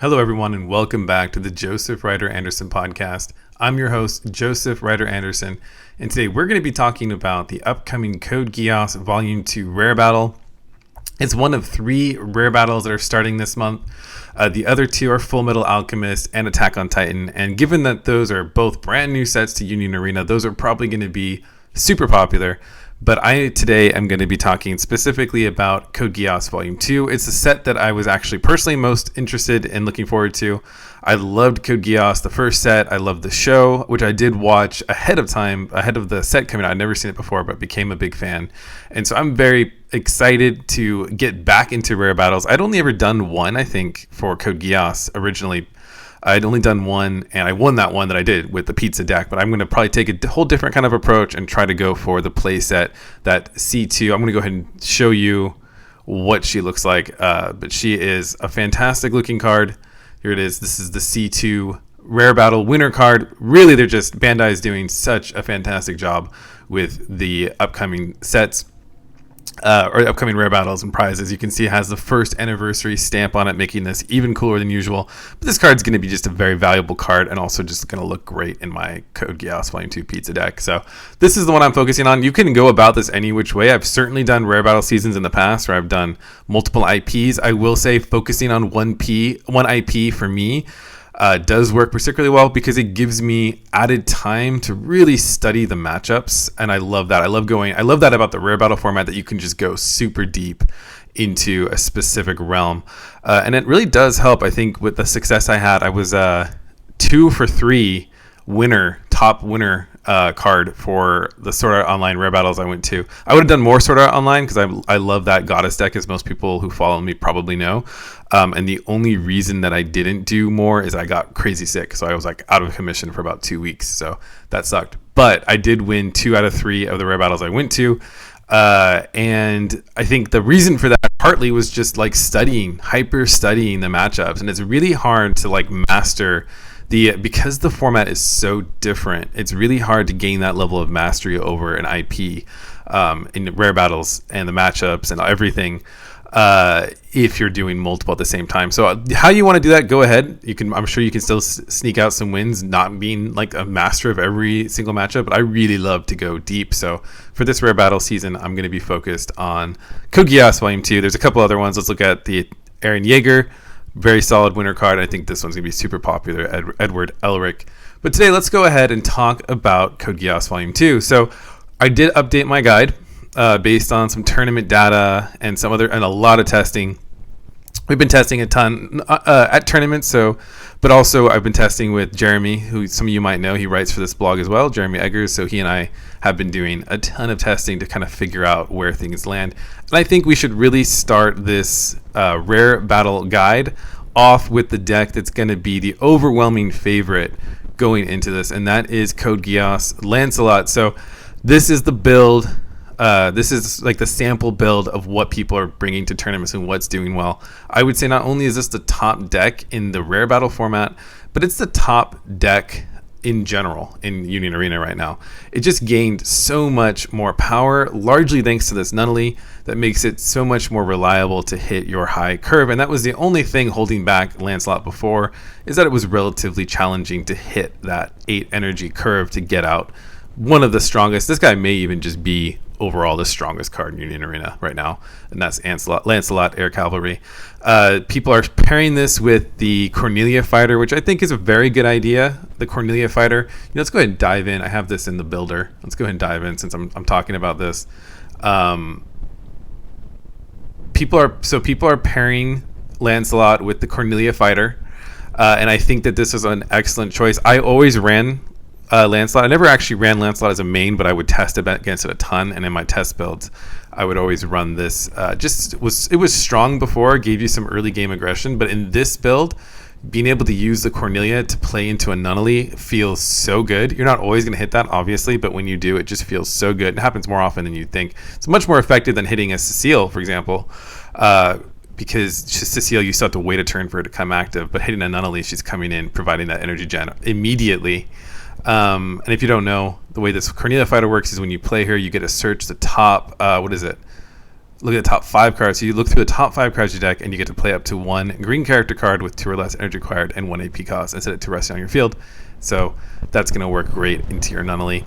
Hello, everyone, and welcome back to the Joseph Ryder Anderson podcast. I'm your host, Joseph Ryder Anderson, and today we're going to be talking about the upcoming Code Geass Volume 2 Rare Battle. It's one of 3 rare battles that are starting this month. The other 2 are Full Metal Alchemist and Attack on Titan, and given that those are both brand new sets to Union Arena, those are probably going to be super popular. But today am going to be talking specifically about Code Geass Volume 2. It's a set that I was actually personally most interested in looking forward to. I loved Code Geass, the first set. I loved the show, which I did watch ahead of the set coming out. I'd never seen it before, but became a big fan. And so I'm very excited to get back into rare battles. I'd only ever done one, I think, for Code Geass originally. I'd only done one, and I won that one that I did with the pizza deck, but I'm going to probably take a whole different kind of approach and try to go for the play set, that C2. I'm going to go ahead and show you what she looks like, but she is a fantastic looking card. Here it is. This is the C2 Rare Battle winner card. Really, Bandai is doing such a fantastic job with the upcoming sets. Or upcoming rare battles and prizes. You can see it has the first anniversary stamp on it, making this even cooler than usual. But this card's going to be just a very valuable card and also just going to look great in my Code Geass Volume 2 pizza deck. So this is the one I'm focusing on. You can go about this any which way. I've certainly done rare battle seasons in the past where I've done multiple IPs. I will say focusing on one IP for me does work particularly well because it gives me added time to really study the matchups, and I love that. I love that about the rare battle format, that you can just go super deep into a specific realm, and it really does help. I think with the success I had, I was 2 for 3 top winner card for the Sword Art Online rare battles I went to. I would have done more Sword Art Online because I love that goddess deck, as most people who follow me probably know. And the only reason that I didn't do more is I got crazy sick. So I was like out of commission for about 2 weeks. So that sucked. But I did win 2 out of 3 of the rare battles I went to. And I think the reason for that partly was just like hyper studying the matchups. And it's really hard to like master because the format is so different. It's really hard to gain that level of mastery over an IP in rare battles and the matchups and everything if you're doing multiple at the same time. So how you want to do that, go ahead. I'm sure you can still sneak out some wins, not being like a master of every single matchup, but I really love to go deep. So for this rare battle season, I'm going to be focused on Code Geass Volume 2. There's a couple other ones. Let's look at the Eren Yeager. Very solid winner card. I think this one's going to be super popular, Edward Elric. But today, let's go ahead and talk about Code Geass Volume 2. So I did update my guide based on some tournament data and a lot of testing. We've been testing a ton at tournaments, but also I've been testing with Jeremy, who some of you might know. He writes for this blog as well, Jeremy Eggers. So he and I have been doing a ton of testing to kind of figure out where things land. And I think we should really start this rare battle guide off with the deck that's going to be the overwhelming favorite going into this, and that is Code Geass Lancelot. So this is the build. This is like the sample build of what people are bringing to tournaments and what's doing well. I would say not only is this the top deck in the rare battle format, but it's the top deck in general in Union Arena right now. It just gained so much more power, largely thanks to this Nunnally, that makes it so much more reliable to hit your high curve. And that was the only thing holding back Lancelot before, is that it was relatively challenging to hit that 8 energy curve to get out one of the strongest. This guy may even just be overall the strongest card in Union Arena right now, and that's Lancelot Air Cavalry. People are pairing this with the Cornelia Fighter, which I think is a very good idea. The Cornelia Fighter. Let's go ahead and dive in. I have this in the builder. Let's go ahead and dive in since I'm talking about this. People are pairing Lancelot with the Cornelia Fighter, and I think that this is an excellent choice. I always ran Lancelot. I never actually ran Lancelot as a main, but I would test against it a ton, and in my test builds I would always run this. It was strong before, gave you some early game aggression, but in this build, being able to use the Cornelia to play into a Nunnally feels so good. You're not always going to hit that, obviously, but when you do, it just feels so good. It happens more often than you think. It's much more effective than hitting a Cecile, for example, because Cecile, you still have to wait a turn for her to come active, but hitting a Nunnally, she's coming in, providing that energy gen immediately. And if you don't know, the way this Cornelia Fighter works is when you play her, you get to search the top, look at the top 5 cards. So you look through the top 5 cards of your deck, and you get to play up to 1 green character card with 2 or less energy required and 1 AP cost, and set it to rest on your field. So that's going to work great into your Nunnally,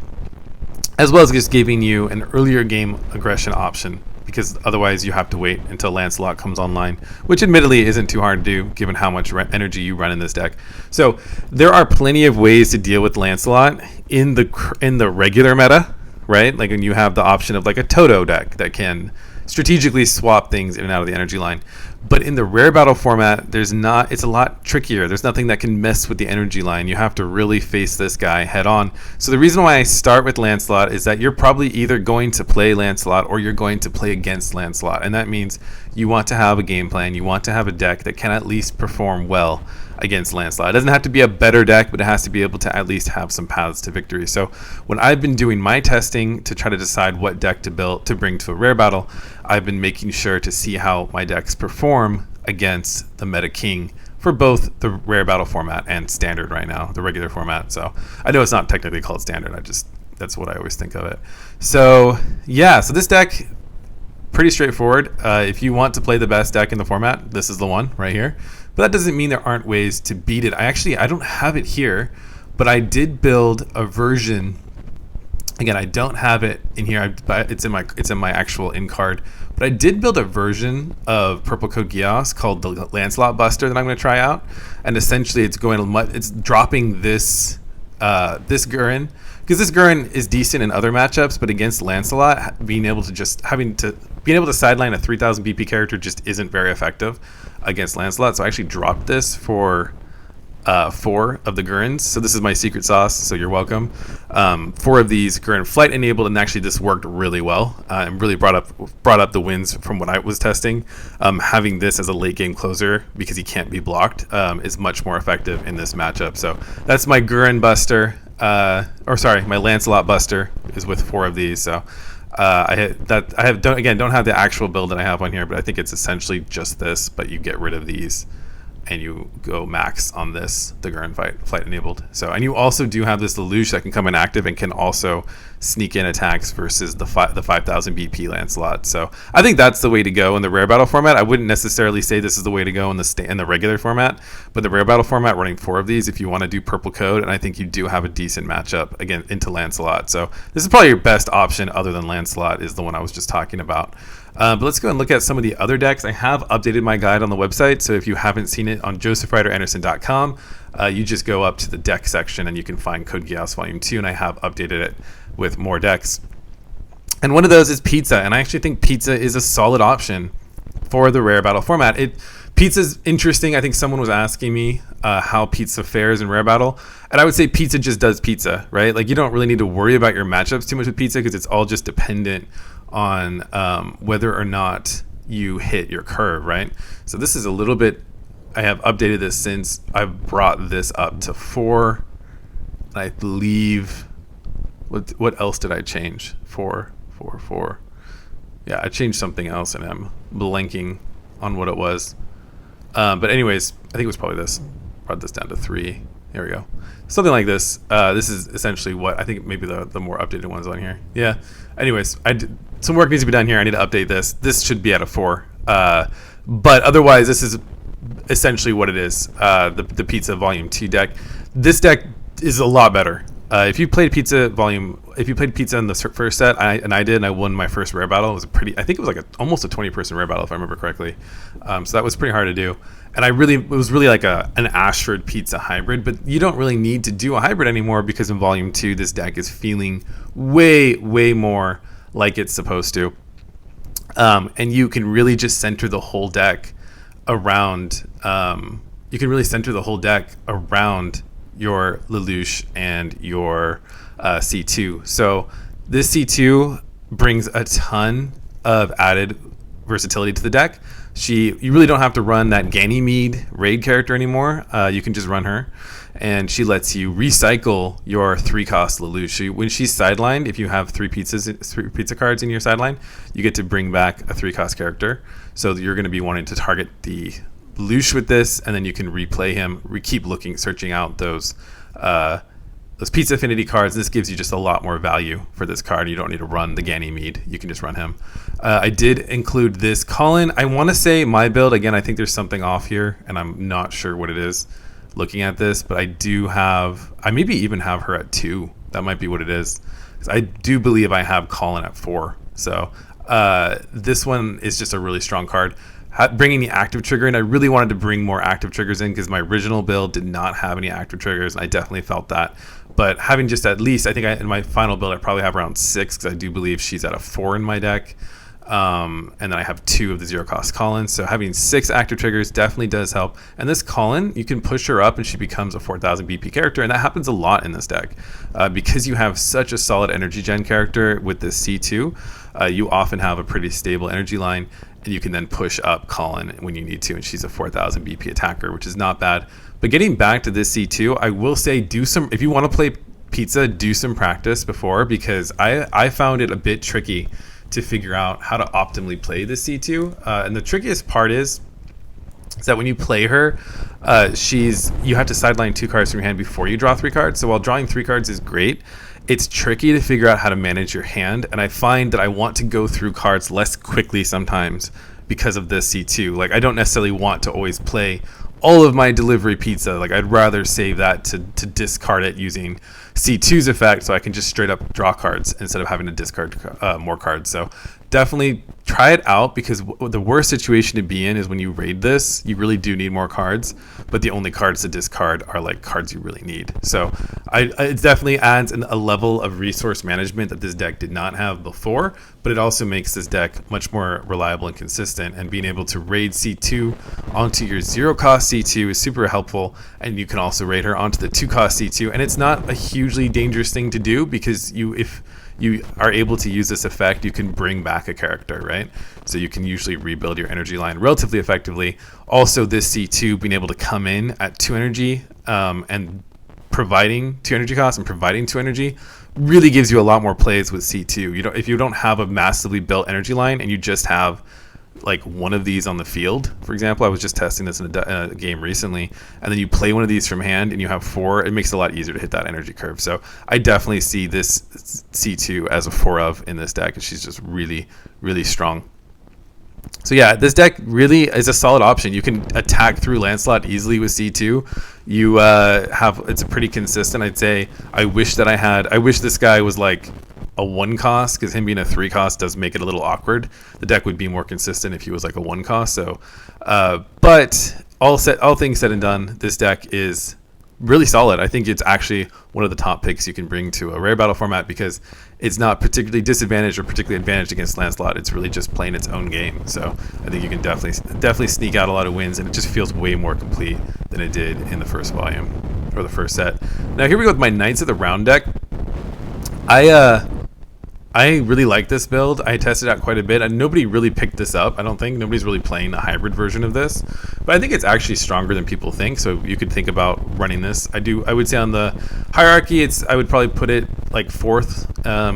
as well as just giving you an earlier game aggression option, because otherwise you have to wait until Lancelot comes online, which admittedly isn't too hard to do given how much energy you run in this deck. So there are plenty of ways to deal with Lancelot in the regular meta, right? Like when you have the option of like a Toto deck that can strategically swap things in and out of the energy line. But in the rare battle format, it's a lot trickier. There's nothing that can mess with the energy line. You have to really face this guy head on. So the reason why I start with Lancelot is that you're probably either going to play Lancelot or you're going to play against Lancelot. And that means you want to have a game plan. You want to have a deck that can at least perform well against Lancelot. It doesn't have to be a better deck, but it has to be able to at least have some paths to victory. So when I've been doing my testing to try to decide what deck to bring to a rare battle, I've been making sure to see how my decks perform against the meta king for both the rare battle format and standard right now, the regular format. So I know it's not technically called standard. That's what I always think of it. So yeah, so this deck, pretty straightforward. If you want to play the best deck in the format, this is the one right here. But that doesn't mean there aren't ways to beat it. I don't have it here, but I did build a version. Again, I don't have it in here. It's in my actual in card. But I did build a version of Purple Code Geass called the Lancelot Buster that I'm going to try out. And essentially, it's dropping this Gurren, because this Gurren is decent in other matchups, but against Lancelot, being able to sideline a 3000 BP character just isn't very effective against Lancelot. So I actually dropped this for 4 of the Gurrens. So this is my secret sauce, so you're welcome. 4 of these Gurren flight enabled, and actually this worked really well and really brought up the wins from what I was testing. Having this as a late game closer, because he can't be blocked, is much more effective in this matchup. So that's my Gurren Buster, my Lancelot Buster is with 4 of these. So don't have the actual build that I have on here, but I think it's essentially just this, but you get rid of these and you go max on this, the Gurren flight enabled. So, and you also do have this Lelouch that can come in active and can also sneak in attacks versus the 5000 BP Lancelot. So I think that's the way to go in the rare battle format. I wouldn't necessarily say this is the way to go in the regular format, but the rare battle format, running 4 of these if you want to do purple code, and I think you do have a decent matchup again into Lancelot. So this is probably your best option other than Lancelot, is the one I was just talking about. But let's go and look at some of the other decks. I have updated my guide on the website, so if you haven't seen it on josephryderanderson.com, you just go up to the deck section and you can find Code Geass Volume 2, and I have updated it with more decks. And one of those is Pizza, and I actually think Pizza is a solid option for the rare battle format. Pizza's interesting. I think someone was asking me how Pizza fares in rare battle, and I would say Pizza just does Pizza, right? Like, you don't really need to worry about your matchups too much with Pizza, because it's all just dependent on whether or not you hit your curve, right? So this is a little bit, I have updated this since I've brought this up to 4. I believe, what else did I change? 4. Yeah, I changed something else and I'm blanking on what it was. But anyways, I think it was probably this. Brought this down to 3. There we go. Something like this. This is essentially what I think, maybe the more updated ones on here. Yeah. Anyways, some work needs to be done here. I need to update this. This should be at a 4. But otherwise, this is essentially what it is. The Pizza Volume 2 deck. This deck is a lot better. If you played Pizza in the first set, and I won my first rare battle. It was I think it was like almost a 20-person rare battle, if I remember correctly. So that was pretty hard to do. And it was really like an Ashford Pizza hybrid, but you don't really need to do a hybrid anymore, because in Volume 2, this deck is feeling way, way more like it's supposed to. And you can really just center the whole deck around, your Lelouch and your C2. So this C2 brings a ton of added versatility to the deck. You really don't have to run that Ganymede raid character anymore. You can just run her, and she lets you recycle your 3-cost Lelouch. When she's sidelined, if you have 3 pizza cards in your sideline, you get to bring back a 3-cost character. So you're going to be wanting to target the Lelouch with this, and then you can replay him. Searching out those those Pizza Affinity cards. This gives you just a lot more value for this card. You don't need to run the Ganymede. You can just run him. I did include this Colin. I want to say my build, again, I think there's something off here, and I'm not sure what it is looking at this, but I maybe even have her at 2. That might be what it is. I do believe I have Colin at 4. So this one is just a really strong card. Bringing the active trigger in, I really wanted to bring more active triggers in because my original build did not have any active triggers, and I definitely felt that. But having just at least, I think in my final build, I probably have around 6 because I do believe she's at a 4 in my deck. And then I have 2 of the 0-cost Collins. So having 6 active triggers definitely does help. And this Colin, you can push her up and she becomes a 4,000 BP character. And that happens a lot in this deck. Because you have such a solid energy gen character with this C2, you often have a pretty stable energy line. And you can then push up Colin when you need to. And she's a 4,000 BP attacker, which is not bad. But getting back to this C2, I will say if you want to play Pizza, do some practice before. Because I found it a bit tricky to figure out how to optimally play the C2. And the trickiest part is that when you play her, you have to sideline 2 cards from your hand before you draw 3 cards. So while drawing 3 cards is great, it's tricky to figure out how to manage your hand. And I find that I want to go through cards less quickly sometimes because of this C2. Like, I don't necessarily want to always play all of my delivery pizza. Like, I'd rather save that to discard it using C2's effect, so I can just straight up draw cards instead of having to discard more cards. So definitely try it out, because the worst situation to be in is when you raid this, you really do need more cards, but the only cards to discard are like cards you really need. So it definitely adds a level of resource management that this deck did not have before, but it also makes this deck much more reliable and consistent, and being able to raid C2 onto your 0-cost C2 is super helpful. And you can also raid her onto the 2-cost C2, and it's not a hugely dangerous thing to do, because if you are able to use this effect, you can bring back a character, right? So you can usually rebuild your energy line relatively effectively. Also, this C2 being able to come in at 2 energy and providing 2 energy costs and providing 2 energy really gives you a lot more plays with C2. If you don't have a massively built energy line and you just have like one of these on the field, for example, I was just testing this in a game recently, and then you play one of these from hand and you have 4, it makes it a lot easier to hit that energy curve. So I definitely see this C2 as a 4 of in this deck, and she's just really, really strong. So yeah, this deck really is a solid option. You can attack through Lancelot easily with C2. It's a pretty consistent, I'd say. I wish this guy was like a 1-cost, because him being a 3-cost does make it a little awkward. The deck would be more consistent if he was like a 1-cost. So, but all things said and done, this deck is really solid. I think it's actually one of the top picks you can bring to a rare battle format, because it's not particularly disadvantaged or particularly advantaged against Lancelot. It's really just playing its own game. So I think you can definitely sneak out a lot of wins, and it just feels way more complete than it did in the first volume or the first set. Now here we go with my Knights of the Round deck. I really like this build. I tested out quite a bit, and nobody really picked this up. I don't think nobody's really playing a hybrid version of this, but I think it's actually stronger than people think. So you could think about running this. I would say on the hierarchy, I would probably put it like 4th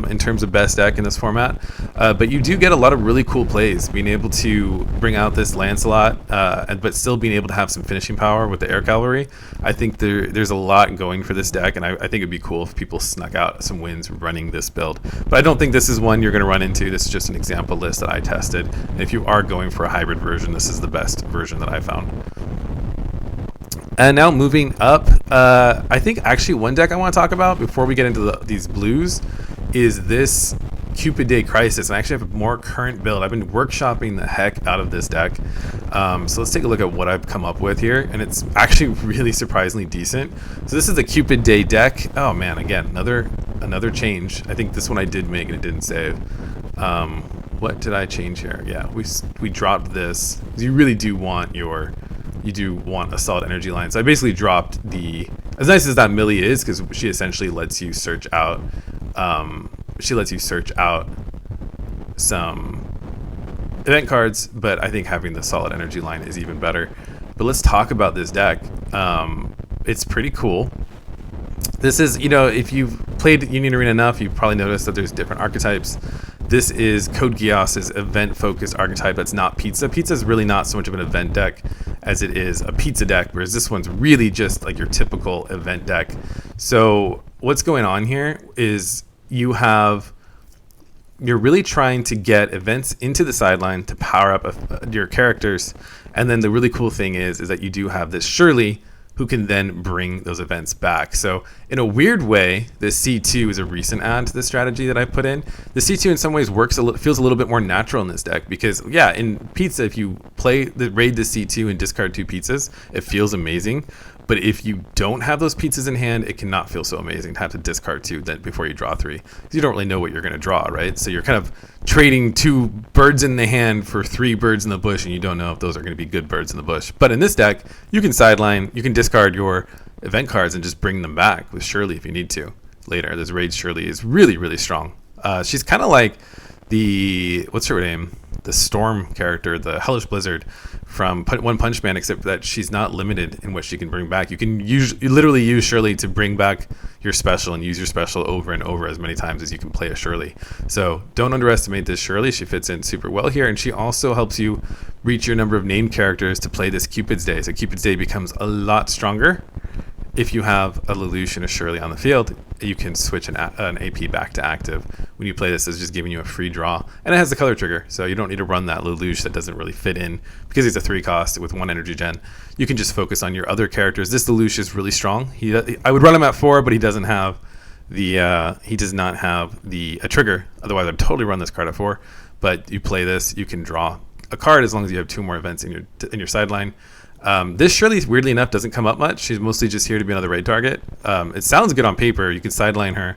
in terms of best deck in this format. But you do get a lot of really cool plays, being able to bring out this Lancelot, but still being able to have some finishing power with the air cavalry. I think there's a lot going for this deck, and I think it'd be cool if people snuck out some wins running this build. But I don't think this is one you're going to run into. This is just an example list that I tested. And if you are going for a hybrid version, this is the best version that I found. And now moving up, I think actually one deck I want to talk about before we get into these blues is this Cupid Day Crisis. And I actually have a more current build. I've been workshopping the heck out of this deck. So let's take a look at what I've come up with here. And it's actually really surprisingly decent. So this is the Cupid Day deck. Oh man, again, another change. I think this one I did make and it didn't save. What did I change here? Yeah, we dropped this. You really do want a solid energy line. So I basically dropped as nice as that Millie is, because she essentially lets you search out some event cards, but I think having the solid energy line is even better. But let's talk about this deck. It's pretty cool. This is, if you've played Union Arena enough, you've probably noticed that there's different archetypes. This is Code Geass's event-focused archetype. That's not Pizza. Pizza is really not so much of an event deck as it is a pizza deck, whereas this one's really just like your typical event deck. So what's going on here is you're really trying to get events into the sideline to power up your characters. And then the really cool thing is that you do have this Shirley who can then bring those events back. So in a weird way, this C2 is a recent add to the strategy that I put in. The C2 in some ways feels a little bit more natural in this deck because, yeah, in Pizza, if you raid the C2 and discard 2 pizzas, it feels amazing. But if you don't have those pizzas in hand, it cannot feel so amazing to have to discard 2 then before you draw 3. Because you don't really know what you're going to draw, right? So you're kind of trading 2 birds in the hand for 3 birds in the bush, and you don't know if those are going to be good birds in the bush. But in this deck, you can sideline, you can discard your event cards and just bring them back with Shirley if you need to later. This raid Shirley is really, really strong. She's kind of like what's her name? The Storm character, the Hellish Blizzard from One Punch Man, except that she's not limited in what she can bring back. You literally use Shirley to bring back your special and use your special over and over as many times as you can play a Shirley. So don't underestimate this Shirley. She fits in super well here, and she also helps you reach your number of named characters to play this Cupid's Day. So Cupid's Day becomes a lot stronger. If you have a Lelouch and a Shirley on the field, you can switch an AP back to active. When you play this, it's just giving you a free draw. And it has the color trigger, so you don't need to run that Lelouch that doesn't really fit in. Because he's a 3 cost with 1 energy gen, you can just focus on your other characters. This Lelouch is really strong. I would run him at 4, but he does not have a trigger. Otherwise, I'd totally run this card at 4. But you play this, you can draw a card as long as you have 2 more events in your sideline. This Shirley, weirdly enough, doesn't come up much. She's mostly just here to be another raid target. It sounds good on paper. You can sideline her,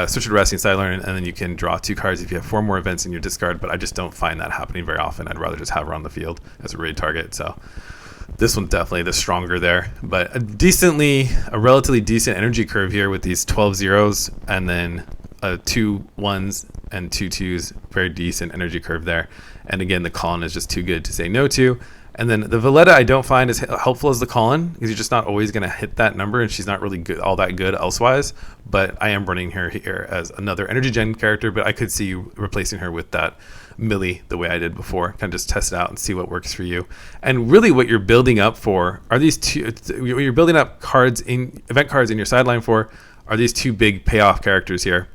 switch her to Resting sideline, and then you can draw 2 cards if you have 4 more events in your discard, but I just don't find that happening very often. I'd rather just have her on the field as a raid target. So this one's definitely the stronger there. But a relatively decent energy curve here with these 12 zeros and then 2 1s and 2 2s. Very decent energy curve there. And again, the Colin is just too good to say no to. And then the Valletta I don't find as helpful as the Colin because you're just not always going to hit that number, and she's not really all that good elsewise. But I am running her here as another energy gen character, but I could see you replacing her with that Millie the way I did before. Kind of just test it out and see what works for you. And really what you're building up for are these 2, what you're building up event cards in your sideline for are these 2 big payoff characters here.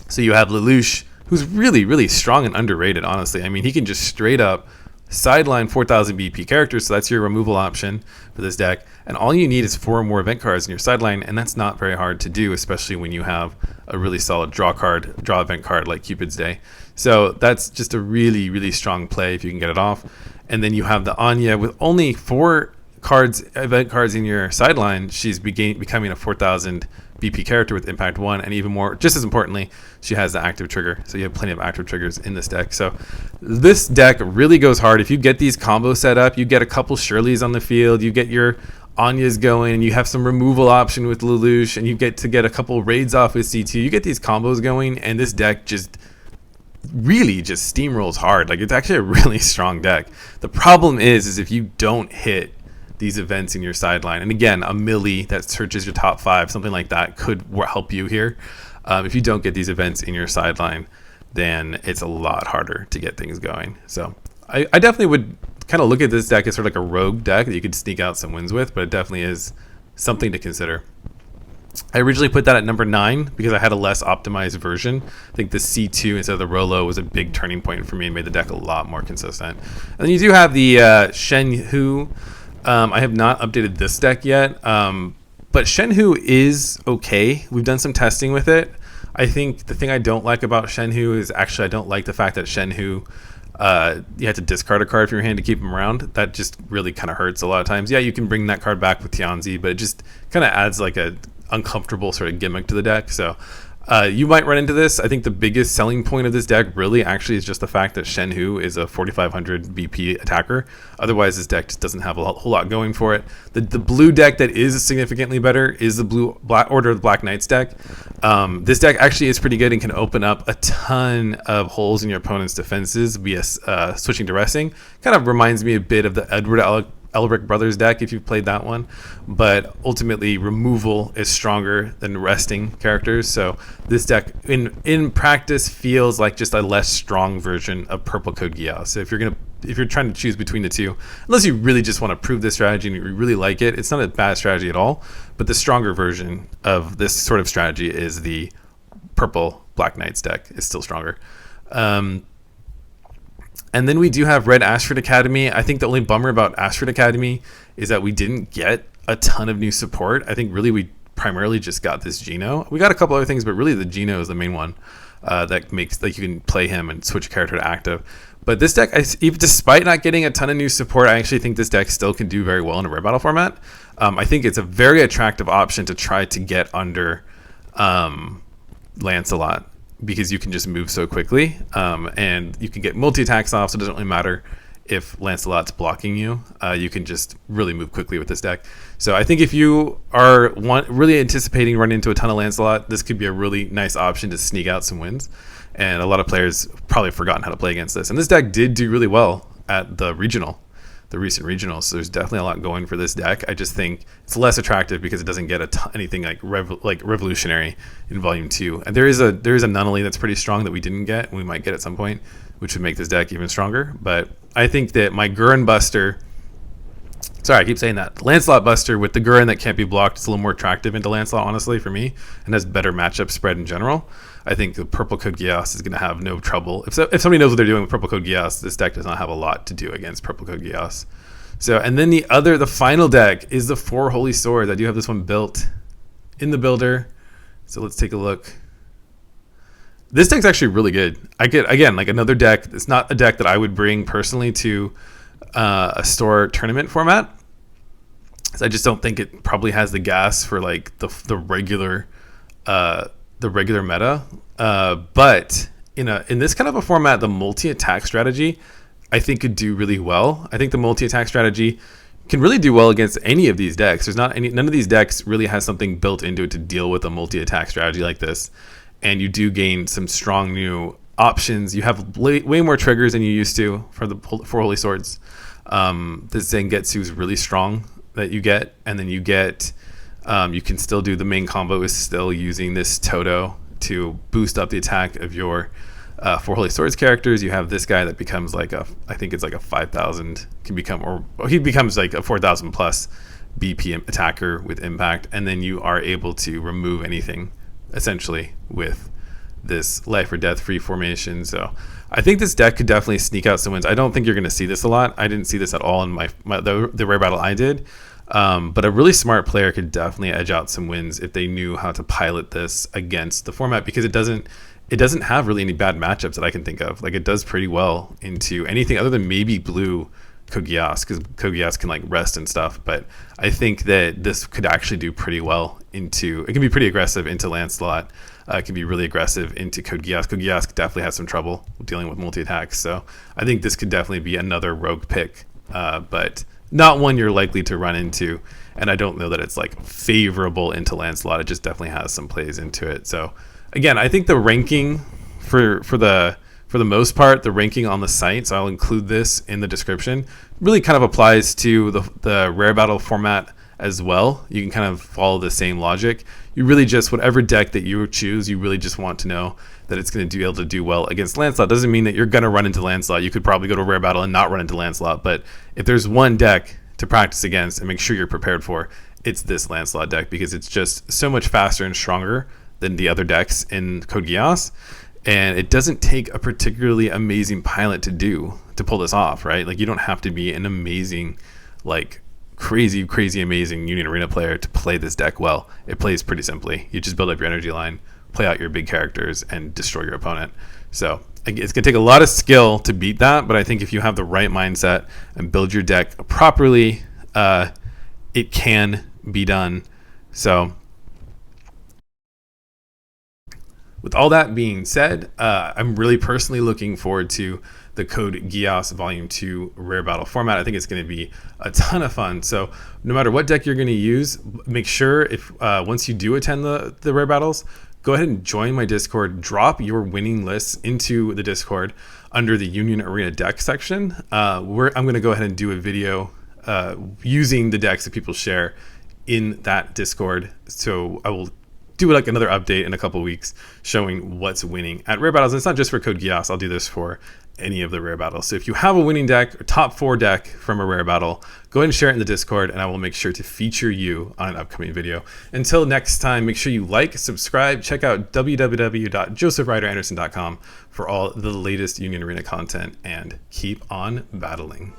So you have Lelouch, who's really, really strong and underrated, honestly. I mean, he can just straight up sideline 4,000 BP characters, so that's your removal option for this deck. And all you need is 4 more event cards in your sideline, and that's not very hard to do, especially when you have a really solid draw event card like Cupid's Day. So that's just a really, really strong play if you can get it off. And then you have the Anya with only 4 event cards in your sideline. She's becoming a 4,000 BP character with impact 1, and even more, just as importantly, she has the active trigger. So you have plenty of active triggers in this deck. So this deck really goes hard. If you get these combos set up, you get a couple Shirleys on the field, you get your Anya's going, and you have some removal option with Lelouch, and you get a couple raids off with C2. You get these combos going, and this deck just really just steamrolls hard. Like, it's actually a really strong deck. The problem is if you don't hit these events in your sideline, and again, a Millie that searches your top 5, something like that could help you here. If you don't get these events in your sideline, then it's a lot harder to get things going. So I definitely would kind of look at this deck as sort of like a rogue deck that you could sneak out some wins with, but it definitely is something to consider. I originally put that at number 9 because I had a less optimized version. I think the C2 instead of the Rolo was a big turning point for me and made the deck a lot more consistent. And then you do have the Shen Hu. I have not updated this deck yet, but Shenhu is okay. We've done some testing with it. I think the thing I don't like about Shenhu is actually I don't like the fact that Shenhu, you have to discard a card from your hand to keep him around. That just really kind of hurts a lot of times. Yeah, you can bring that card back with Tianzi, but it just kind of adds like a uncomfortable sort of gimmick to the deck. So you might run into this. I think the biggest selling point of this deck really actually is just the fact that Shenhu is a 4,500 BP attacker. Otherwise, this deck just doesn't have a whole lot going for it. The blue deck that is significantly better is the Order of the Black Knights deck. This deck actually is pretty good and can open up a ton of holes in your opponent's defenses via switching to Resting. Kind of reminds me a bit of the Edward Elric Brothers deck if you've played that one, but ultimately removal is stronger than resting characters. So this deck in practice feels like just a less strong version of Purple Code Geass. So if you're trying to choose between the two, unless you really just want to prove this strategy and you really like it, it's not a bad strategy at all. But the stronger version of this sort of strategy is the Purple Black Knights deck. Is still stronger. And then we do have Red Ashford Academy. I think the only bummer about Ashford Academy is that we didn't get a ton of new support. I think really we primarily just got this Geno. We got a couple other things, but really the Geno is the main one that makes like you can play him and switch a character to active. But this deck, even despite not getting a ton of new support, I actually think this deck still can do very well in a rare battle format. I think it's a very attractive option to try to get under Lancelot, because you can just move so quickly, and you can get multi-attacks off, so it doesn't really matter if Lancelot's blocking you. You can just really move quickly with this deck. So I think if you are really anticipating running into a ton of Lancelot, this could be a really nice option to sneak out some wins. And a lot of players probably have forgotten how to play against this. And this deck did do really well at the recent regionals. So there's definitely a lot going for this deck. I just think it's less attractive because it doesn't get anything like revolutionary in Volume 2. And there is a Nunnally that's pretty strong that we didn't get, and we might get at some point, which would make this deck even stronger. But I think that my Gurren Buster, sorry, I keep saying that, Lancelot Buster with the Gurren that can't be blocked is a little more attractive into Lancelot, honestly, for me, and has better matchup spread in general. I think the Purple Code Geass is going to have no trouble. If somebody knows what they're doing with Purple Code Geass, this deck does not have a lot to do against Purple Code Geass. So, and then the final deck is the Four Holy Swords. I do have this one built in the builder. So let's take a look. This deck's actually really good. I get, again, like another deck. It's not a deck that I would bring personally to a store tournament format. I just don't think it probably has the gas for like the regular meta, but in this kind of a format, the multi-attack strategy I think could do really well. I think the multi-attack strategy can really do well against any of these decks. None of these decks really has something built into it to deal with a multi-attack strategy like this, and you do gain some strong new options. You have way more triggers than you used to for the Four Holy Swords. The Zangetsu is really strong that you get, and then you get you can still do the main combo is still using this Toto to boost up the attack of your Four Holy Swords characters. You have this guy that becomes like I think it's like a 5,000 he becomes like a 4,000 plus BP attacker with impact, and then you are able to remove anything essentially with this life or death free formation. So I think this deck could definitely sneak out some wins. I don't think you're going to see this a lot. I didn't see this at all in the rare battle I did. But a really smart player could definitely edge out some wins if they knew how to pilot this against the format, because it doesn't have really any bad matchups that I can think of. Like, it does pretty well into anything other than maybe blue Code Geass, because Code Geass can like rest and stuff. But I think that this could actually do pretty well it can be pretty aggressive into Lancelot. It can be really aggressive into Code Geass. Code Geass definitely has some trouble dealing with multi-attacks. So I think this could definitely be another rogue pick, but not one you're likely to run into. And I don't know that it's like favorable into Lancelot. It just definitely has some plays into it. So again, I think the ranking for the most part, the ranking on the site, so I'll include this in the description, really kind of applies to the rare battle format as well. You can kind of follow the same logic. You really just, whatever deck that you choose, you really just want to know that it's going to be able to do well against Lancelot. Doesn't mean that you're going to run into Lancelot. You could probably go to a rare battle and not run into Lancelot, but if there's one deck to practice against and make sure you're prepared for, it's this Lancelot deck, because it's just so much faster and stronger than the other decks in Code Geass, and it doesn't take a particularly amazing pilot to pull this off, right? Like, you don't have to be an amazing, like crazy amazing Union Arena player to play this deck well. It plays pretty simply. You just build up your energy line, play out your big characters, and destroy your opponent. So it's going to take a lot of skill to beat that, but I think if you have the right mindset and build your deck properly, it can be done. So with all that being said, I'm really personally looking forward to the Code Geass Volume 2 Rare Battle format. I think it's going to be a ton of fun. So no matter what deck you're going to use, make sure if once you do attend the Rare Battles, go ahead and join my Discord. Drop your winning lists into the Discord under the Union Arena deck section. I'm going to go ahead and do a video using the decks that people share in that Discord. So I will do like another update in a couple weeks showing what's winning at rare battles. And it's not just for Code Geass. I'll do this for any of the rare battles. So if you have a winning deck or top 4 deck from a rare battle, go ahead and share it in the Discord, and I will make sure to feature you on an upcoming video. Until next time, make sure you like, subscribe, check out www.josephryderanderson.com for all the latest Union Arena content, and keep on battling.